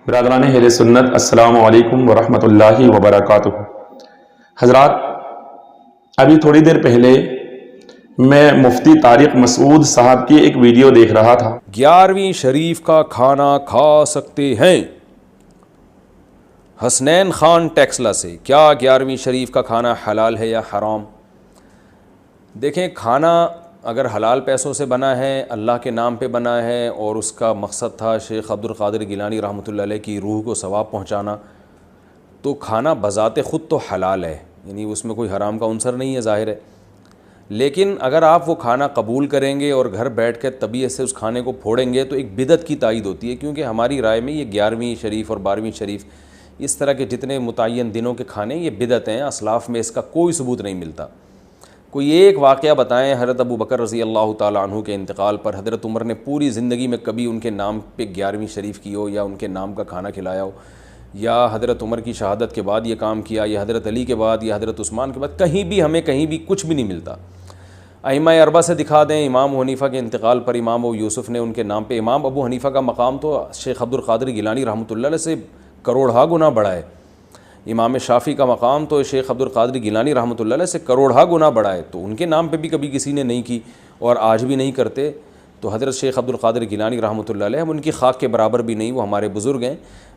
برادران اہل سنت، السلام علیکم ورحمۃ اللہ وبرکاتہ۔ حضرات، ابھی تھوڑی دیر پہلے میں مفتی طارق مسعود صاحب کی ایک ویڈیو دیکھ رہا تھا۔ 11ویں شریف کا کھانا کھا سکتے ہیں؟ حسنین خان ٹیکسلا سے، کیا 11ویں شریف کا کھانا حلال ہے یا حرام؟ دیکھیں، کھانا اگر حلال پیسوں سے بنا ہے، اللہ کے نام پہ بنا ہے، اور اس کا مقصد تھا شیخ عبد القادر گیلانی رحمۃ اللہ علیہ کی روح کو ثواب پہنچانا، تو کھانا بذات خود تو حلال ہے، یعنی اس میں کوئی حرام کا عنصر نہیں ہے، ظاہر ہے۔ لیکن اگر آپ وہ کھانا قبول کریں گے اور گھر بیٹھ کے طبیعت سے اس کھانے کو پھوڑیں گے تو ایک بدعت کی تائید ہوتی ہے، کیونکہ ہماری رائے میں یہ 11ویں شریف اور 12ویں شریف اس طرح کے جتنے متعین دنوں کے کھانے یہ بدعت ہیں، اسلاف میں اس کا کوئی ثبوت نہیں ملتا۔ کوئی ایک واقعہ بتائیں حضرت ابو بکر رضی اللہ تعالیٰ عنہ کے انتقال پر حضرت عمر نے پوری زندگی میں کبھی ان کے نام پہ 11ویں شریف کی ہو، یا ان کے نام کا کھانا کھلایا ہو، یا حضرت عمر کی شہادت کے بعد یہ کام کیا، یا حضرت علی کے بعد، یا حضرت عثمان کے بعد، ہمیں کہیں بھی کچھ بھی نہیں ملتا۔ ائمہ اربعہ سے دکھا دیں، امام ابو حنیفہ کے انتقال پر امام ابو یوسف نے ان کے نام پہ، امام ابو حنیفہ کا مقام تو شیخ عبد القادر گیلانی رحمۃ اللہ علیہ سے کروڑہا گنا بڑا ہے، امام شافعی کا مقام تو شیخ عبد القادر گیلانی رحمۃ اللہ علیہ سے کروڑہا گنا بڑا ہے، تو ان کے نام پہ بھی کبھی کسی نے نہیں کی اور آج بھی نہیں کرتے۔ تو حضرت شیخ عبد القادر گیلانی رحمۃ اللہ علیہ، ہم ان کی خاک کے برابر بھی نہیں، وہ ہمارے بزرگ ہیں،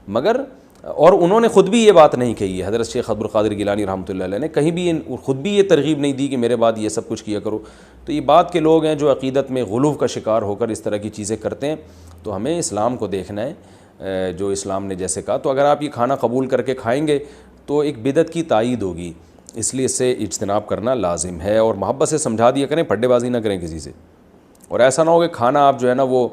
مگر اور انہوں نے خود بھی یہ بات نہیں کہی ہے، حضرت شیخ عبد القادر گیلانی رحمۃ اللہ علیہ نے کہیں بھی خود بھی یہ ترغیب نہیں دی کہ میرے بعد یہ سب کچھ کیا کرو۔ تو یہ بات کے لوگ ہیں جو عقیدت میں غلو کا شکار ہو کر اس طرح کی چیزیں کرتے ہیں، تو ہمیں اسلام کو دیکھنا ہے، جو اسلام نے جیسے کہا۔ تو اگر آپ یہ کھانا قبول کر کے کھائیں گے تو ایک بدعت کی تائید ہوگی، اس لیے اس سے اجتناب کرنا لازم ہے، اور محبت سے سمجھا دیا کریں، پھڈے بازی نہ کریں کسی سے۔ اور ایسا نہ ہو کہ کھانا آپ جو ہے نا وہ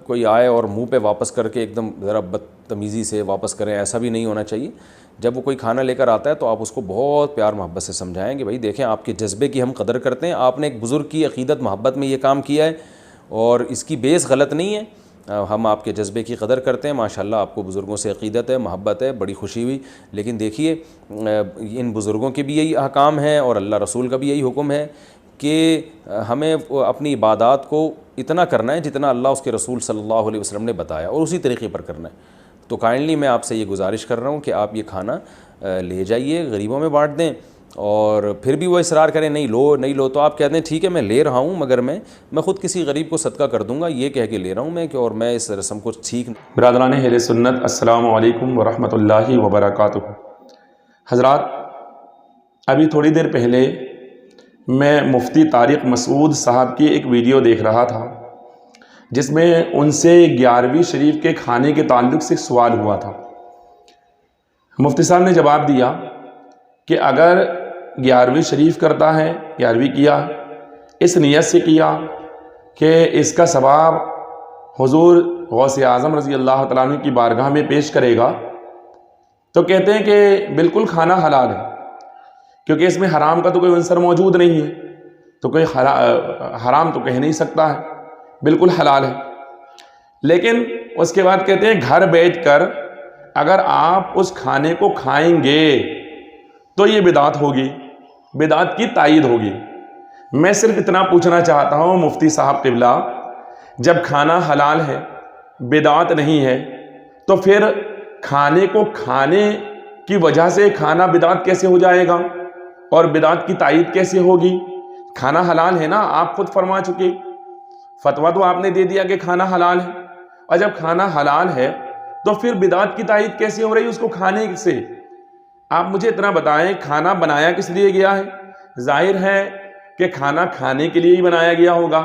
کوئی آئے اور منہ پہ واپس کر کے ایک دم ذرا بدتمیزی سے واپس کریں، ایسا بھی نہیں ہونا چاہیے۔ جب وہ کوئی کھانا لے کر آتا ہے تو آپ اس کو بہت پیار محبت سے سمجھائیں کہ بھائی دیکھیں، آپ کے جذبے کی ہم قدر کرتے ہیں، آپ نے ایک بزرگ کی عقیدت محبت میں یہ کام کیا ہے اور اس کی بیس غلط نہیں ہے، ہم آپ کے جذبے کی قدر کرتے ہیں، ماشاءاللہ آپ کو بزرگوں سے عقیدت ہے، محبت ہے، بڑی خوشی ہوئی۔ لیکن دیکھیے، ان بزرگوں کے بھی یہی احکام ہیں اور اللہ رسول کا بھی یہی حکم ہے کہ ہمیں اپنی عبادات کو اتنا کرنا ہے جتنا اللہ اس کے رسول صلی اللہ علیہ وسلم نے بتایا، اور اسی طریقے پر کرنا ہے۔ تو کائنڈلی میں آپ سے یہ گزارش کر رہا ہوں کہ آپ یہ کھانا لے جائیے، غریبوں میں بانٹ دیں، اور پھر بھی وہ اصرار کریں نہیں لو تو آپ کہتے ہیں ٹھیک ہے میں لے رہا ہوں، مگر میں خود کسی غریب کو صدقہ کر دوں گا، یہ کہہ کے لے رہا ہوں میں کہ اور میں اس رسم کو ٹھیک۔ برادران اہل سنت، السلام علیکم ورحمۃ اللہ وبرکاتہ۔ حضرات، ابھی تھوڑی دیر پہلے میں مفتی طارق مسعود صاحب کی ایک ویڈیو دیکھ رہا تھا، جس میں ان سے 11ویں شریف کے کھانے کے تعلق سے سوال ہوا تھا۔ مفتی صاحب نے جواب دیا کہ اگر 11ویں شریف کرتا ہے، 11ویں کیا، اس نیت سے کیا کہ اس کا ثواب حضور غوث اعظم رضی اللہ تعالیٰ عنہ کی بارگاہ میں پیش کرے گا، تو کہتے ہیں کہ بالکل کھانا حلال ہے، کیونکہ اس میں حرام کا تو کوئی عنصر موجود نہیں ہے، تو کوئی حرام تو کہہ نہیں سکتا ہے، بالکل حلال ہے۔ لیکن اس کے بعد کہتے ہیں گھر بیٹھ کر اگر آپ اس کھانے کو کھائیں گے تو یہ بدعت ہوگی، بدعت کی تائید ہوگی۔ میں صرف اتنا پوچھنا چاہتا ہوں مفتی صاحب قبلہ، جب کھانا حلال ہے، بدعت نہیں ہے، تو پھر کھانے کو کھانے کی وجہ سے کھانا بدعت کیسے ہو جائے گا اور بدعت کی تائید کیسے ہوگی؟ کھانا حلال ہے نا، آپ خود فرما چکے، فتویٰ تو آپ نے دے دیا کہ کھانا حلال ہے، اور جب کھانا حلال ہے تو پھر بدعت کی تائید کیسے ہو رہی اس کو کھانے سے؟ آپ مجھے اتنا بتائیں، کھانا بنایا کس لیے گیا ہے؟ ظاہر ہے کہ کھانا کھانے کے لیے ہی بنایا گیا ہوگا،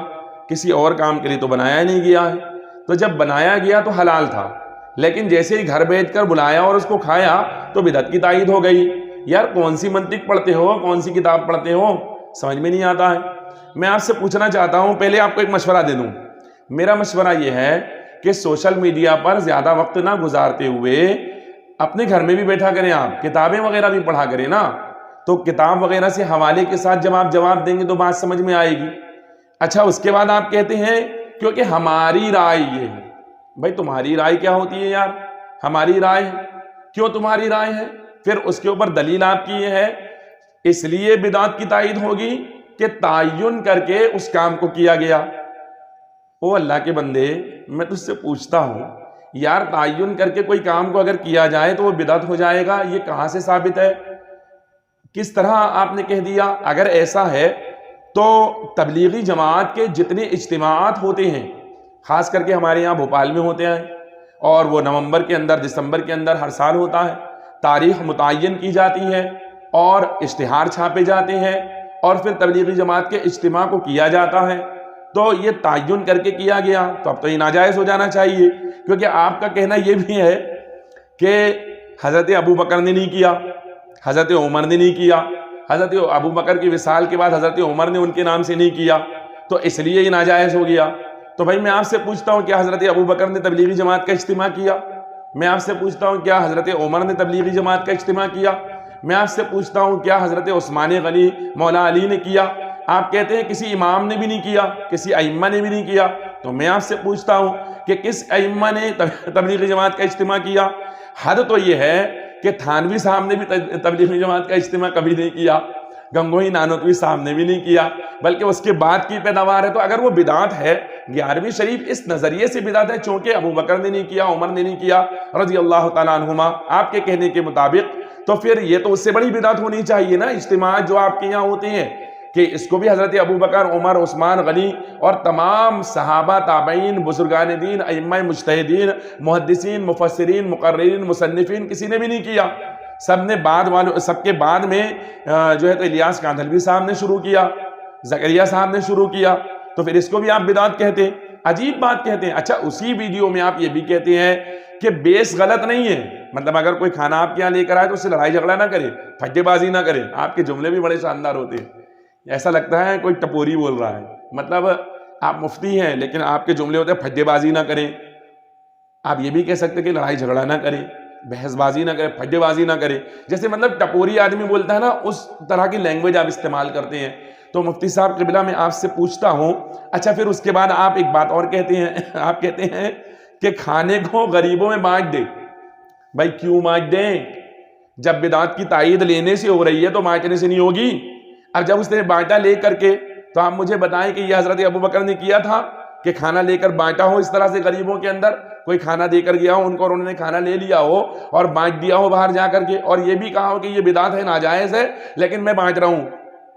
کسی اور کام کے لیے تو بنایا نہیں گیا ہے۔ تو جب بنایا گیا تو حلال تھا، لیکن جیسے ہی گھر بیٹھ کر بلایا اور اس کو کھایا تو بدعت کی تائید ہو گئی۔ یار کون سی منطق پڑھتے ہو، کون سی کتاب پڑھتے ہو، سمجھ میں نہیں آتا ہے۔ میں آپ سے پوچھنا چاہتا ہوں، پہلے آپ کو ایک مشورہ دے دوں۔ میرا مشورہ یہ ہے کہ سوشل میڈیا پر زیادہ وقت نہ گزارتے ہوئے اپنے گھر میں بھی بیٹھا کریں، آپ کتابیں وغیرہ بھی پڑھا کریں نا، تو کتاب وغیرہ سے حوالے کے ساتھ جب آپ جواب دیں گے تو بات سمجھ میں آئے گی۔ اچھا، اس کے بعد آپ کہتے ہیں کیونکہ ہماری رائے یہ ہے۔ بھائی تمہاری رائے کیا ہوتی ہے یار؟ ہماری رائے ہے۔ کیوں تمہاری رائے ہے؟ پھر اس کے اوپر دلیل آپ کی یہ ہے، اس لیے بدعت کی تائید ہوگی کہ تعین کر کے اس کام کو کیا گیا۔ او اللہ کے بندے، میں تجھ سے پوچھتا ہوں، یار تعین کر کے کوئی کام کو اگر کیا جائے تو وہ بدعت ہو جائے گا، یہ کہاں سے ثابت ہے؟ کس طرح آپ نے کہہ دیا؟ اگر ایسا ہے تو تبلیغی جماعت کے جتنے اجتماعات ہوتے ہیں، خاص کر کے ہمارے یہاں بھوپال میں ہوتے ہیں، اور وہ نومبر کے اندر دسمبر کے اندر ہر سال ہوتا ہے، تاریخ متعین کی جاتی ہے اور اشتہار چھاپے جاتے ہیں اور پھر تبلیغی جماعت کے اجتماع کو کیا جاتا ہے، تو یہ تعین کر کے کیا گیا تو اب تو یہ ناجائز ہو جانا چاہیے، کیونکہ آپ کا کہنا یہ بھی ہے کہ حضرت ابو بکر نے نہیں کیا، حضرت عمر نے نہیں کیا، حضرت ابو بکر کی وصال کے بعد حضرت عمر نے ان کے نام سے نہیں کیا، تو اس لیے یہ ناجائز ہو گیا۔ تو بھائی میں آپ سے پوچھتا ہوں کیا حضرت ابو بکر نے تبلیغی جماعت کا اجتماع کیا؟ میں آپ سے پوچھتا ہوں کیا حضرت عمر نے تبلیغی جماعت کا اجتماع کیا؟ میں آپ سے پوچھتا ہوں کیا حضرت عثمان غنی مولا علی نے کیا؟ آپ کہتے ہیں کسی امام نے بھی نہیں کیا، کسی ائمہ نے بھی نہیں کیا، تو میں آپ سے پوچھتا ہوں کہ کس ائمہ نے تبلیغی جماعت کا اجتماع کیا؟ حد تو یہ ہے کہ تھانوی صاحب نے بھی تبلیغی جماعت کا اجتماع کبھی نہیں کیا، گنگوہی نانوتوی صاحب نے بھی نہیں کیا، بلکہ اس کے بعد کی پیداوار ہے۔ تو اگر وہ بدعت ہے، 11ویں شریف اس نظریے سے بدعت ہے چونکہ ابو بکر نے نہیں کیا، عمر نے نہیں کیا رضی اللہ تعالیٰ عنہما آپ کے کہنے کے مطابق، تو پھر یہ تو اس سے بڑی بدعت ہونی چاہیے نا۔ اجتماعات جو آپ کے یہاں ہوتے ہیں کہ اس کو بھی حضرت ابو بکر، عمر، عثمان غنی اور تمام صحابہ، تابعین، بزرگان دین، ائمہ مجتہدین، محدثین، مفسرین، مقررین، مصنفین، کسی نے بھی نہیں کیا، سب کے بعد میں جو ہے تو الیاس کاندھلوی صاحب نے شروع کیا، زکریا صاحب نے شروع کیا، تو پھر اس کو بھی آپ بدعت کہتے ہیں، عجیب بات کہتے ہیں۔ اچھا اسی ویڈیو میں آپ یہ بھی کہتے ہیں کہ بیس غلط نہیں ہے، مطلب اگر کوئی کھانا آپ کے یہاں لے کر آئے تو اس سے لڑائی جھگڑا نہ کرے، پھٹے بازی نہ کرے۔ آپ کے جملے بھی بڑے شاندار ہوتے ہیں، ایسا لگتا ہے کوئی ٹپوری بول رہا ہے، مطلب آپ مفتی ہیں لیکن آپ کے جملے ہوتے ہیں پھٹے بازی نہ کریں۔ آپ یہ بھی کہہ سکتے کہ لڑائی جھگڑا نہ کریں، بحث بازی نہ کرے، پھٹے بازی نہ کرے، جیسے مطلب ٹپوری آدمی بولتا ہے نا، اس طرح کی لینگویج آپ استعمال کرتے ہیں۔ تو مفتی صاحب قبلہ میں آپ سے پوچھتا ہوں، اچھا پھر اس کے بعد آپ ایک بات اور کہتے ہیں، آپ کہتے ہیں کہ کھانے کو غریبوں میں بانٹ دے۔ بھائی کیوں بانٹ دیں؟ جب بدعت کی تائید لینے سے ہو رہی ہے تو بانٹنے سے نہیں ہوگی۔ اب جب اس نے بانٹا لے کر کے، تو آپ مجھے بتائیں کہ یہ حضرت ابو بکر نے کیا تھا کہ کھانا لے کر بانٹا ہو اس طرح سے غریبوں کے اندر، کوئی کھانا دے کر گیا ہو ان کو اور انہوں نے کھانا لے لیا ہو اور بانٹ دیا ہو باہر جا کر کے، اور یہ بھی کہا ہو کہ یہ بدعت ہے، ناجائز ہے، لیکن میں بانٹ رہا ہوں،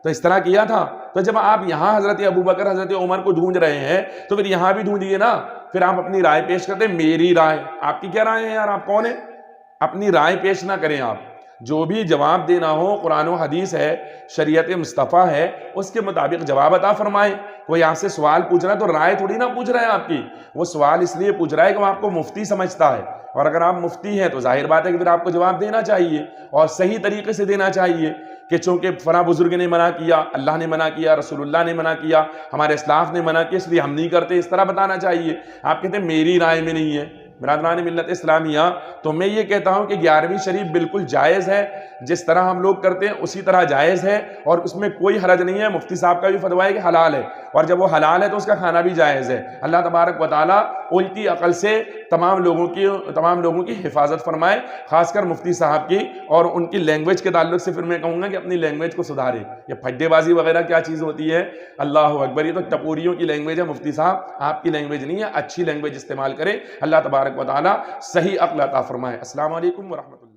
تو اس طرح کیا تھا؟ تو جب آپ یہاں حضرت ابو بکر، حضرت عمر کو ڈھونڈ رہے ہیں تو پھر یہاں بھی ڈھونڈیے نا۔ پھر آپ اپنی رائے پیش کرتے ہیں، میری رائے، آپ کی کیا رائے ہے یار؟ آپ کون ہیں؟ اپنی رائے پیش نہ کریں آپ، جو بھی جواب دینا ہو قرآن و حدیث ہے، شریعت مصطفیٰ ہے، اس کے مطابق جواب عطا فرمائیں۔ کوئی آپ سے سوال پوچھ رہا ہے تو رائے تھوڑی نہ پوچھ رہا ہے آپ کی، وہ سوال اس لیے پوچھ رہا ہے کہ وہ آپ کو مفتی سمجھتا ہے، اور اگر آپ مفتی ہیں تو ظاہر بات ہے کہ پھر آپ کو جواب دینا چاہیے اور صحیح طریقے سے دینا چاہیے، کہ چونکہ فلاں بزرگ نے منع کیا، اللہ نے منع کیا، رسول اللہ نے منع کیا، ہمارے اسلاف نے منع کیا، اس لیے ہم نہیں کرتے، اس طرح بتانا چاہیے۔ آپ کہتے ہیں میری رائے میں نہیں ہے۔ برادران ملت اسلامیہ، تو میں یہ کہتا ہوں کہ 11ویں شریف بالکل جائز ہے، جس طرح ہم لوگ کرتے ہیں اسی طرح جائز ہے، اور اس میں کوئی حرج نہیں ہے۔ مفتی صاحب کا بھی فتویٰ ہے کہ حلال ہے، اور جب وہ حلال ہے تو اس کا کھانا بھی جائز ہے۔ اللہ تبارک و تعالیٰ الٹی عقل سے تمام لوگوں کی حفاظت فرمائے، خاص کر مفتی صاحب کی، اور ان کی لینگویج کے تعلق سے پھر میں کہوں گا کہ اپنی لینگویج کو سدھارے۔ یہ پھڈے بازی وغیرہ کیا چیز ہوتی ہے؟ اللہ اکبر، یہ تو ٹپوریوں کی لینگویج ہے مفتی صاحب، آپ کی لینگویج نہیں ہے۔ اچھی لینگویج استعمال کریں، اللہ تبارک و تعالیٰ صحیح عقل عطا فرمائے۔ السلام علیکم ورحمۃ اللہ۔